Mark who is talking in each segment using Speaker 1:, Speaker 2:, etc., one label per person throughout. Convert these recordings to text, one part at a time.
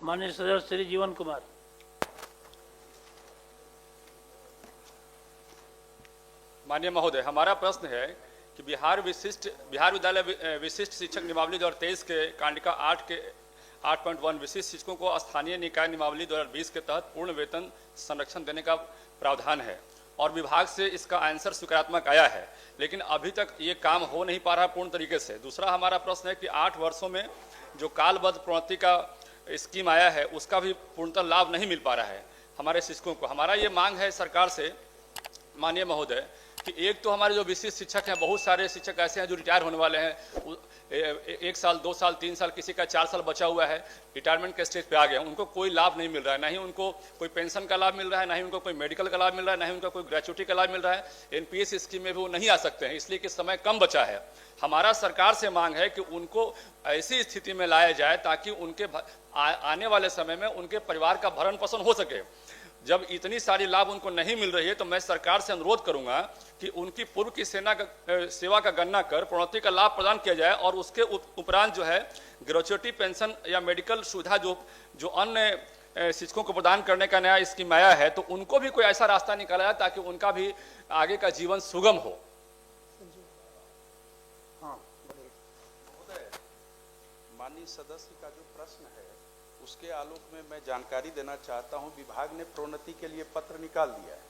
Speaker 1: माननीय सदस्य श्री जीवन कुमार।
Speaker 2: माननीय महोदय, हमारा प्रश्न है कि बिहार विद्यालय विशिष्ट शिक्षक नियमावली 2023 के कांडिका 8 के 8.1 विशिष्ट शिक्षकों को स्थानीय निकाय नियमावली 2020 के तहत पूर्ण वेतन संरक्षण देने का प्रावधान है और विभाग से इसका आंसर सकारात्मक आया है, लेकिन अभी तक ये काम हो नहीं पा रहा पूर्ण तरीके से। दूसरा हमारा प्रश्न है कि 8 वर्षों में जो कालबद्ध प्रोन्नति का स्कीम आया है उसका भी पूर्णतः लाभ नहीं मिल पा रहा है हमारे शिक्षकों को। हमारा ये मांग है सरकार से माननीय महोदय कि एक तो हमारे जो विशिष्ट शिक्षक हैं, बहुत सारे शिक्षक ऐसे हैं जो रिटायर होने वाले हैं, 1 साल 2 साल 3 साल, किसी का 4 साल बचा हुआ है, रिटायरमेंट के स्टेज पे आ गए, उनको कोई लाभ नहीं मिल रहा है, ना ही उनको कोई पेंशन का लाभ मिल रहा है, ना ही उनको कोई मेडिकल का लाभ मिल रहा है, ना ही उनका कोई ग्रेचुटी का लाभ मिल रहा है। एनपीएस स्कीम में भी वो नहीं आ सकते हैं इसलिए कि समय कम बचा है। हमारा सरकार से मांग है कि उनको ऐसी स्थिति में लाया जाए ताकि उनके आने वाले समय में उनके परिवार का भरण पोषण हो सके। जब इतनी सारी लाभ उनको नहीं मिल रही है तो मैं सरकार से अनुरोध करूंगा कि उनकी पूर्व की सेवा का गणना कर प्रोन्नति का लाभ प्रदान किया जाए और उसके उपरांत जो है ग्रेचुटी, पेंशन या मेडिकल सुविधा जो अन्य शिक्षकों को प्रदान करने का नया स्कीम आया है तो उनको भी कोई ऐसा रास्ता निकाला जाए ताकि उनका भी आगे का जीवन सुगम हो।
Speaker 3: माननीय सदस्य का जो प्रश्न है उसके आलोक में मैं जानकारी देना चाहता हूं। विभाग ने प्रोन्नति के लिए पत्र निकाल दिया है,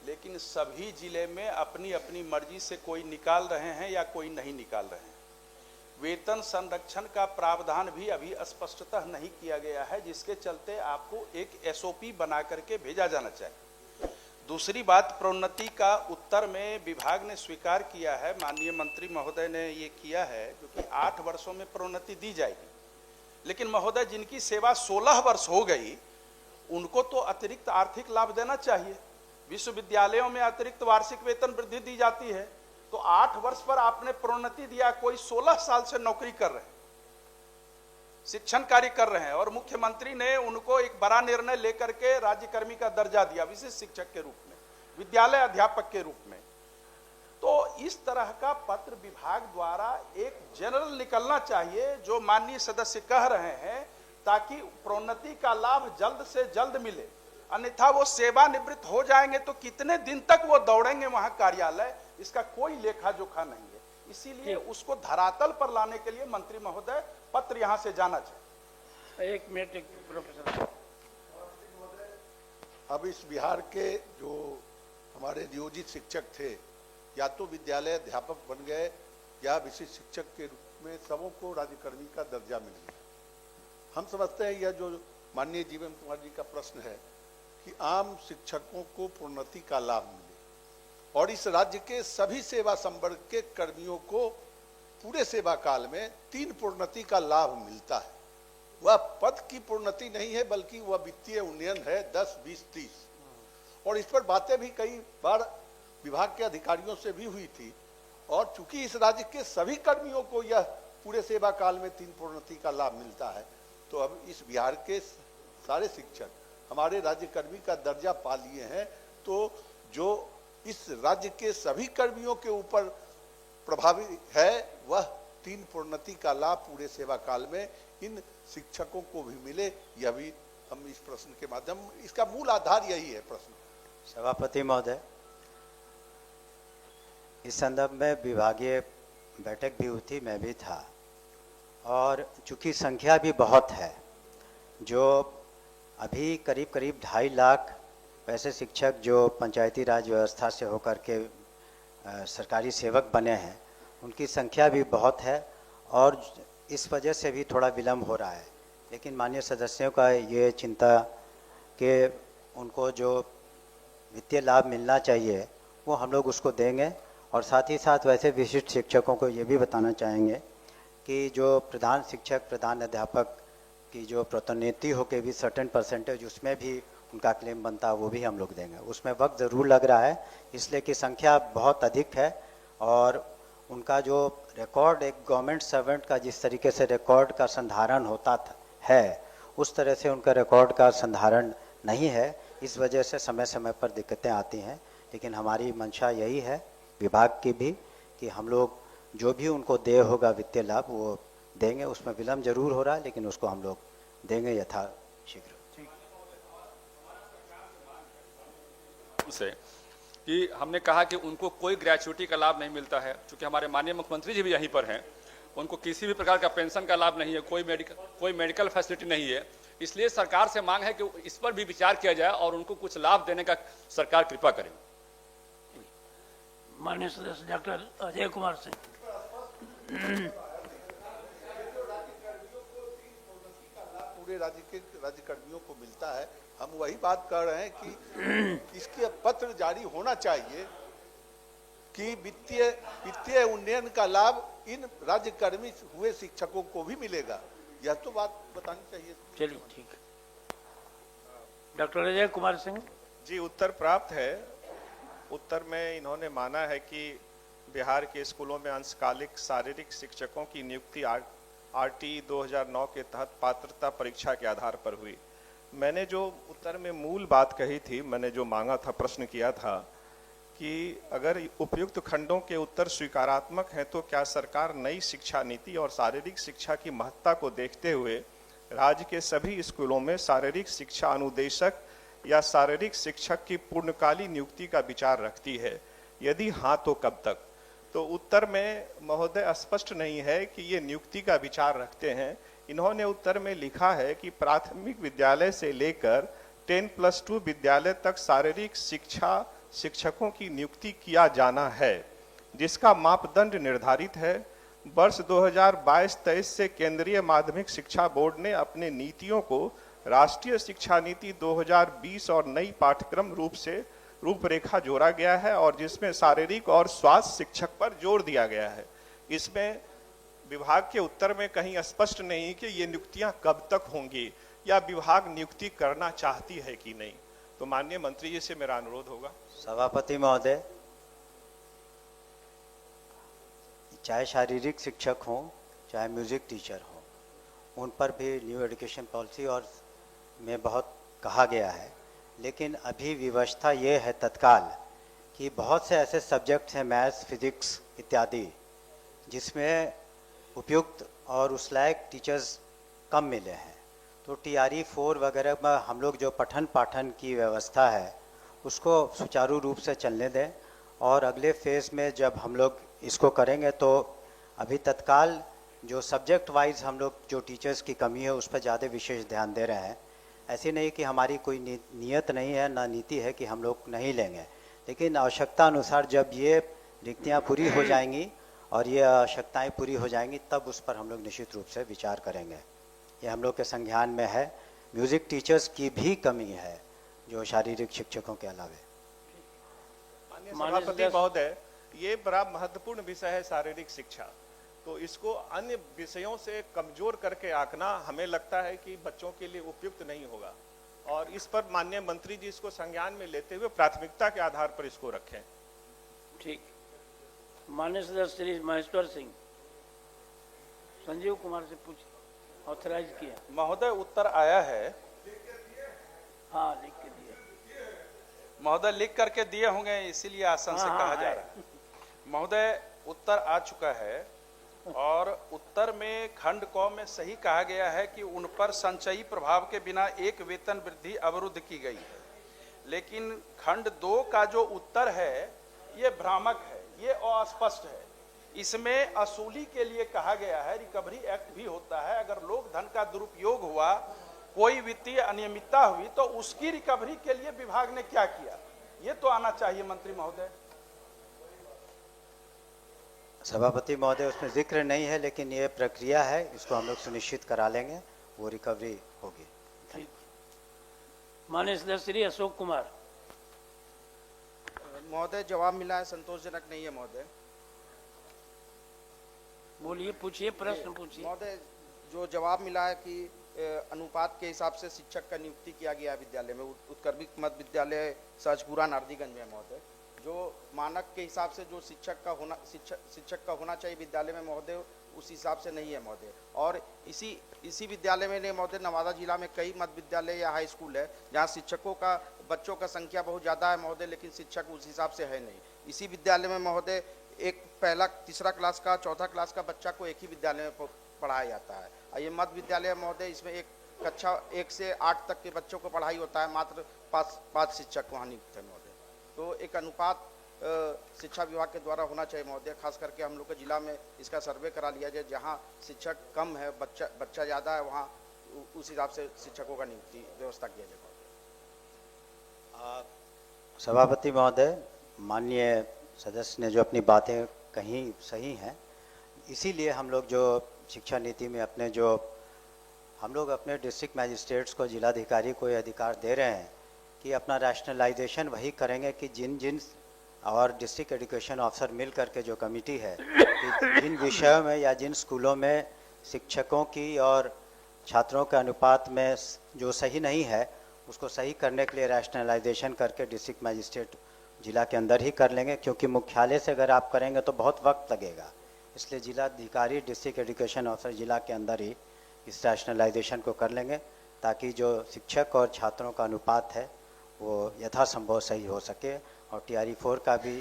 Speaker 3: लेकिन सभी जिले में अपनी अपनी मर्जी से कोई निकाल रहे हैं या कोई नहीं निकाल रहे हैं। वेतन संरक्षण का प्रावधान भी अभी स्पष्टतः नहीं किया गया है, जिसके चलते आपको एक एसओपी बना करके भेजा जाना चाहिए। दूसरी बात, प्रोन्नति का उत्तर में विभाग ने स्वीकार किया है, माननीय मंत्री महोदय ने ये किया है, क्योंकि 8 वर्षों में प्रोन्नति दी जाएगी। लेकिन महोदय, जिनकी सेवा 16 वर्ष हो गई उनको तो अतिरिक्त आर्थिक लाभ देना चाहिए। विश्वविद्यालयों में अतिरिक्त वार्षिक वेतन वृद्धि दी जाती है, तो 8 वर्ष पर आपने प्रोन्नति दिया। कोई 16 साल से नौकरी कर रहे हैं, शिक्षण कार्य कर रहे हैं, और मुख्यमंत्री ने उनको एक बड़ा निर्णय लेकर के राज्यकर्मी का दर्जा दिया, विशिष्ट शिक्षक के रूप में, विद्यालय अध्यापक के रूप में। तो इस तरह का पत्र विभाग द्वारा एक जनरल निकलना चाहिए जो माननीय सदस्य कह रहे हैं, ताकि प्रोन्नति का लाभ जल्द से जल्द मिले। अन्यथा वो सेवानिवृत्त हो जाएंगे तो कितने दिन तक वो दौड़ेंगे वहां कार्यालय, इसका कोई लेखा जोखा नहीं है। इसीलिए उसको धरातल पर लाने के लिए मंत्री महोदय पत्र यहां से जाना चाहिए।
Speaker 1: 1 मिनट प्रोफेसर।
Speaker 4: अब इस बिहार के जो हमारे नियोजित शिक्षक थे, या तो विद्यालय अध्यापक बन गए या विशिष्ट शिक्षक के रूप में सबों को राज्यकर्मी का दर्जा मिल गया। हम समझते हैं यह जो माननीय जीवन कुमार जी का प्रश्न है कि आम शिक्षकों को प्रोन्नति का लाभ मिले और इस राज्य के सभी सेवा संवर्ग के कर्मियों को पूरे सेवा काल में 3 प्रोन्नति का लाभ मिलता है। वह पद की प्रोन्नति नहीं है बल्कि वह वित्तीय उन्नयन है 10, 20, 30। और इस पर बातें भी कई बार विभाग के अधिकारियों से भी हुई थी, और चूंकि इस राज्य के सभी कर्मियों को यह पूरे सेवा काल में 3 प्रोन्नति का लाभ मिलता है, तो अब इस बिहार के सारे शिक्षक हमारे राज्यकर्मी का दर्जा पा लिए हैं। तो जो इस राज्य के सभी कर्मियों के ऊपर प्रभावी है वह 3 प्रोन्नति का लाभ पूरे सेवा काल में इन शिक्षकों को भी मिले, यह भी हम इस प्रश्न के माध्यम, इसका मूल आधार यही है प्रश्न।
Speaker 5: सभापति महोदय, इस संदर्भ में विभागीय बैठक भी हुई थी, मैं भी था, और चूंकि संख्या भी बहुत है, जो अभी करीब 2.5 लाख ऐसे शिक्षक जो पंचायती राज व्यवस्था से होकर के सरकारी सेवक बने हैं, उनकी संख्या भी बहुत है और इस वजह से भी थोड़ा विलम्ब हो रहा है। लेकिन माननीय सदस्यों का ये चिंता कि उनको जो वित्तीय लाभ मिलना चाहिए वो हम लोग उसको देंगे, और साथ ही साथ वैसे विशिष्ट शिक्षकों को ये भी बताना चाहेंगे कि जो प्रधान शिक्षक, प्रधान अध्यापक की जो प्रोन्नति हो के भी सर्टेन परसेंटेज उसमें भी उनका क्लेम बनता है, वो भी हम लोग देंगे। उसमें वक्त ज़रूर लग रहा है इसलिए कि संख्या बहुत अधिक है, और उनका जो रिकॉर्ड एक गवर्नमेंट सर्वेंट का जिस तरीके से रिकॉर्ड का संधारण होता है, उस तरह से उनका रिकॉर्ड का संधारण नहीं है। इस वजह से समय समय पर दिक्कतें आती हैं। लेकिन हमारी मंशा यही है विभाग की भी कि हम लोग जो भी उनको देय होगा वित्तीय लाभ वो देंगे। उसमें विलम्ब जरूर हो रहा है, लेकिन उसको हम लोग देंगे यथा शीघ्र।
Speaker 2: से कि हमने कहा कि उनको कोई ग्रेचुइटी का लाभ नहीं मिलता है, क्योंकि हमारे माननीय मुख्यमंत्री जी भी यहीं पर हैं, उनको किसी भी प्रकार का पेंशन का लाभ नहीं है, कोई मेडिकल फैसिलिटी नहीं है। इसलिए सरकार से मांग है कि इस पर भी विचार किया जाए और उनको कुछ लाभ देने का सरकार कृपा करे।
Speaker 1: माननीय सदस्य डॉक्टर अजय कुमार सिंह।
Speaker 4: पूरे राज्य के राज्यकर्मियों को मिलता है। हम वही बात कर रहे हैं कि इसके पत्र जारी होना चाहिए कि वित्तीय उन्नयन का लाभ इन राज्यकर्मी हुए शिक्षकों को भी मिलेगा। यह तो बात बतानी चाहिए।
Speaker 1: चलिए ठीक है। डॉक्टर अजय कुमार सिंह।
Speaker 6: जी, उत्तर प्राप्त है। उत्तर में इन्होंने माना है कि बिहार के स्कूलों में अंशकालिक शारीरिक शिक्षकों की नियुक्ति आरटी 2009 के तहत पात्रता परीक्षा के आधार पर हुई। मैंने जो उत्तर में मूल बात कही थी, मैंने जो मांगा था, प्रश्न किया था कि अगर उपयुक्त खंडों के उत्तर स्वीकारात्मक हैं तो क्या सरकार नई शिक्षा नीति और शारीरिक शिक्षा की महत्ता को देखते हुए राज्य के सभी स्कूलों में शारीरिक शिक्षा अनुदेशक या शारीरिक शिक्षक की पूर्णकालीन नियुक्ति का विचार रखती है? यदि हाँ तो कब तक? तो उत्तर में महोदय स्पष्ट नहीं है कि ये नियुक्ति का विचार रखते हैं। इन्होंने उत्तर में लिखा है कि प्राथमिक विद्यालय से लेकर 10+2 विद्यालय तक शारीरिक शिक्षा शिक्षकों की नियुक्ति किया जाना है, जिसका मापदंड निर्धारित है। वर्ष 2022-23 से केंद्रीय माध्यमिक शिक्षा बोर्ड ने अपने नीतियों को राष्ट्रीय शिक्षा नीति 2020 और नई पाठ्यक्रम रूपरेखा जोड़ा गया है और जिसमें शारीरिक और स्वास्थ्य शिक्षक पर जोर दिया गया है। इसमें विभाग के उत्तर में कहीं स्पष्ट नहीं कि ये नियुक्तियां कब तक होंगी या विभाग नियुक्ति करना चाहती है कि नहीं। तो माननीय मंत्री जी से मेरा अनुरोध होगा।
Speaker 5: सभापति महोदय, चाहे शारीरिक शिक्षक हों चाहे म्यूजिक टीचर हों, उन पर भी न्यू एजुकेशन पॉलिसी और में बहुत कहा गया है, लेकिन अभी व्यवस्था ये है तत्काल कि बहुत से ऐसे सब्जेक्ट्स हैं, मैथ्स, फिजिक्स इत्यादि, जिसमें उपयुक्त और उस लायक टीचर्स कम मिले हैं। तो TRE 4 वगैरह में हम लोग जो पठन पाठन की व्यवस्था है उसको सुचारू रूप से चलने दें और अगले फेज़ में जब हम लोग इसको करेंगे तो अभी तत्काल जो सब्जेक्ट वाइज हम लोग जो टीचर्स की कमी है उस पर ज़्यादा विशेष ध्यान दे रहे हैं। ऐसी नहीं कि हमारी कोई नियत नहीं है, ना नीति है कि हम लोग नहीं लेंगे, लेकिन आवश्यकता अनुसार जब ये रिक्तियाँ पूरी हो जाएंगी और ये आवश्यकताएँ पूरी हो जाएंगी तब उस पर हम लोग निश्चित रूप से विचार करेंगे। ये हम लोग के संज्ञान में है। म्यूज़िक टीचर्स की भी कमी है जो शारीरिक शिक्षकों के अलावे।
Speaker 6: माननीय सभापति महोदय, ये बड़ा महत्वपूर्ण विषय है शारीरिक शिक्षा, तो इसको अन्य विषयों से कमजोर करके आंकना हमें लगता है कि बच्चों के लिए उपयुक्त नहीं होगा और इस पर माननीय मंत्री जी इसको संज्ञान में लेते हुए प्राथमिकता के आधार पर इसको रखें।
Speaker 1: ठीक। माननीय सदस्य श्री महेश्वर सिंह। संजीव कुमार से पूछ ऑथराइज किया।
Speaker 3: महोदय, उत्तर आया है।
Speaker 1: हाँ, लिख के दिया
Speaker 3: महोदय, लिख करके दिए होंगे, इसीलिए आसन से कहा जा रहा है। महोदय, उत्तर आ चुका है और उत्तर में खंड क में सही कहा गया है कि उन पर संचयी प्रभाव के बिना एक वेतन वृद्धि अवरुद्ध की गई है, लेकिन खंड 2 का जो उत्तर है ये भ्रामक है, ये अस्पष्ट है। इसमें असूली के लिए कहा गया है, रिकवरी एक्ट भी होता है, अगर लोक धन का दुरुपयोग हुआ, कोई वित्तीय अनियमितता हुई तो उसकी रिकवरी के लिए विभाग ने क्या किया, ये तो आना चाहिए मंत्री महोदय।
Speaker 5: सभापति महोदय, उसमें जिक्र नहीं है, लेकिन ये प्रक्रिया है, इसको हम लोग सुनिश्चित करा लेंगे, वो रिकवरी होगी।
Speaker 1: ठीक। माननीय सदस्य श्री अशोक कुमार।
Speaker 7: महोदय, जवाब मिला है, संतोषजनक नहीं है महोदय।
Speaker 1: बोलिए, पूछिए, प्रश्न पूछिए।
Speaker 7: महोदय, जो जवाब मिला है कि अनुपात के हिसाब से शिक्षक का नियुक्ति किया गया है विद्यालय में, उत्कर्मिक मध्य विद्यालय सहजपुरा नारदीगंज में महोदय, जो मानक के हिसाब से जो शिक्षक का होना चाहिए विद्यालय में महोदय, उस हिसाब से नहीं है महोदय। और इसी विद्यालय में नहीं महोदय, नवादा जिला में कई मध्य विद्यालय या हाई स्कूल है जहाँ शिक्षकों का बच्चों का संख्या बहुत ज़्यादा है महोदय, लेकिन शिक्षक उस हिसाब से है नहीं। इसी विद्यालय में महोदय एक पहला तीसरा क्लास का चौथा क्लास का बच्चा को एक ही विद्यालय में पढ़ाया जाता है। ये मध्य विद्यालय महोदय, इसमें एक कक्षा 1 से 8 तक के बच्चों को पढ़ाई होता है, मात्र 5 शिक्षक वहाँ नियुक्त है महोदय। तो एक अनुपात शिक्षा विभाग के द्वारा होना चाहिए महोदय, खास करके हम लोग के जिला में इसका सर्वे करा लिया जाए, जहाँ शिक्षक कम है, बच्चा ज़्यादा है, वहाँ उस हिसाब से शिक्षकों का नियुक्ति व्यवस्था किया जाए महोदय।
Speaker 5: सभापति महोदय, माननीय सदस्य ने जो अपनी बातें कही सही हैं, इसीलिए हम लोग जो शिक्षा नीति में हम लोग अपने डिस्ट्रिक्ट मैजिस्ट्रेट्स को, जिलाधिकारी को ये अधिकार दे रहे हैं कि अपना रैशनलाइजेशन वही करेंगे कि जिन और डिस्ट्रिक्ट एजुकेशन ऑफिसर मिल करके जो कमेटी है कि जिन विषयों में या जिन स्कूलों में शिक्षकों की और छात्रों के अनुपात में जो सही नहीं है, उसको सही करने के लिए रैशनलाइजेशन करके डिस्ट्रिक्ट मैजिस्ट्रेट जिला के अंदर ही कर लेंगे, क्योंकि मुख्यालय से अगर आप करेंगे तो बहुत वक्त लगेगा। इसलिए जिलाधिकारी डिस्ट्रिक्ट एजुकेशन ऑफिसर जिला के अंदर ही इस रैशनलाइजेशन को कर लेंगे, ताकि जो शिक्षक और छात्रों का अनुपात है वो यथासंभव सही हो सके। और TRE 4 का भी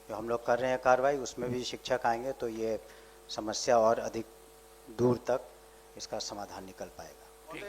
Speaker 5: जो हम लोग कर रहे हैं कार्रवाई, उसमें भी शिक्षक आएंगे तो ये समस्या और अधिक दूर तक इसका समाधान निकल पाएगा।